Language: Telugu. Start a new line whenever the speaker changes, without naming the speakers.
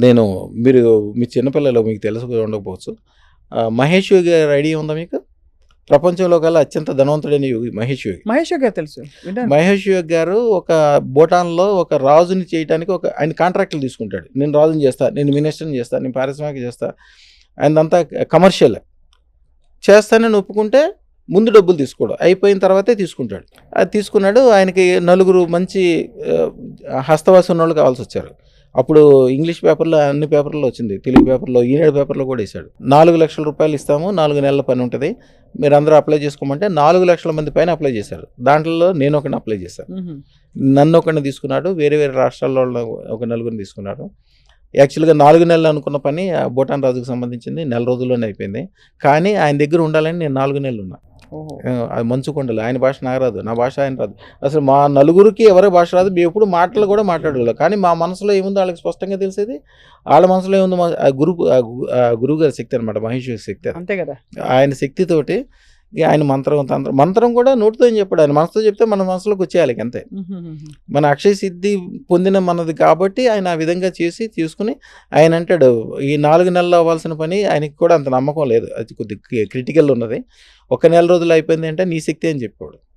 నేను మీరు మీ చిన్నపిల్లలు మీకు తెలుసు ఉండకపోవచ్చు. 'మహేష్ యోగి' గారి ఐడియా ఉందా మీకు? ప్రపంచంలో కల్లా అత్యంత ధనవంతుడైన యోగి 'మహేష్ యోగి'.
'మహేష్ యోగి' గారు తెలుసు. విన్నాను.
'మహేష్ యోగి' గారు ఒక భూటాన్‌లో ఒక రాజుని చేయటానికి ఆయన కాంట్రాక్టులు తీసుకుంటాడు. నేను రాజుని చేస్తా, నేను మినిస్టర్‌ని చేస్తా, నేను పారిశ్రామిక చేస్తా. ఆయనదంతా కమర్షియల్. చేస్తానని ఒప్పుకుంటే ముందు డబ్బులు తీసుకోడు. అయిపోయిన తర్వాతే తీసుకుంటాడు. అది తీసుకున్నాడు. ఆయనకి నలుగురు మంచి హస్తవాసి ఉన్నోళ్ళు కావాల్సొచ్చారు. అప్పుడు ఇంగ్లీష్ పేపర్‌లో అన్ని పేపర్‌లో వచ్చింది. తెలుగు పేపర్‌లో, ఈనాడు పేపర్‌లో కూడా ఏశాడు. 4,00,000 రూపాయలు ఇస్తాము. 4 నెలల పని ఉంటది. మీరందరూ అప్లై చేసుకోమంటే 4,00,000 మంది పైన అప్లై చేశారు. దాంట్లో నేను ఒకడిని అప్లై చేశాను.
హుహు.
నన్ను ఒకడిని తీసుకున్నాడు. వేరే వేరే రాష్ట్రాల్లో ఒక నలుగురిని తీసుకున్నాడు. యాక్చువల్‌గా 4 నెలలు అనుకున్న పని భూటాన్ రాజుకు సంబంధించింది నెల రోజుల్లోనే అయిపోయింది. కానీ ఆయన దగ్గర ఉండాలని నేను 4 నెలలు ఉన్నా.
ఓహో!
అది మంచుకొండలు. ఆయన భాష నాకు రాదు. నా భాష ఆయన రాదు. అసలు మా నలుగురికి ఎవరి భాష రాదు. మేము ఎప్పుడు మాటలు కూడా మాట్లాడేవాళ్ళం. కానీ మా మనసులో ఏముందో వాళ్ళకి స్పష్టంగా తెలిసేది. వాళ్ళ మనసులో ఏముందో గురువు గారి శక్తి అనమాట. మహేష్ యోగి శక్తి అది.
అంతే కదా!
ఆయన శక్తితోటి ఆయన మంత్రం కూడా నోటితో ఏం చెప్పాడు. ఆయన మనసుతో చెప్తే మన మనసులోకి వచ్చేయాలి అంతే.
హుహుహుహు.
మన అక్షయ సిద్ధి పొందిన మనది కాబట్టి ఆయన ఆ విధంగా తీసుకుని ఆయన అంటాడు, ఈ 4 నెలలు అవ్వాల్సిన పని ఆయనకి కూడా అంత నమ్మకం లేదు. అది కొద్దిగా క్రిటికల్ ఉన్నది. ఒక నెల రోజులు అయిపోయింది అంటే నీ శక్తి అని చెప్పాడు.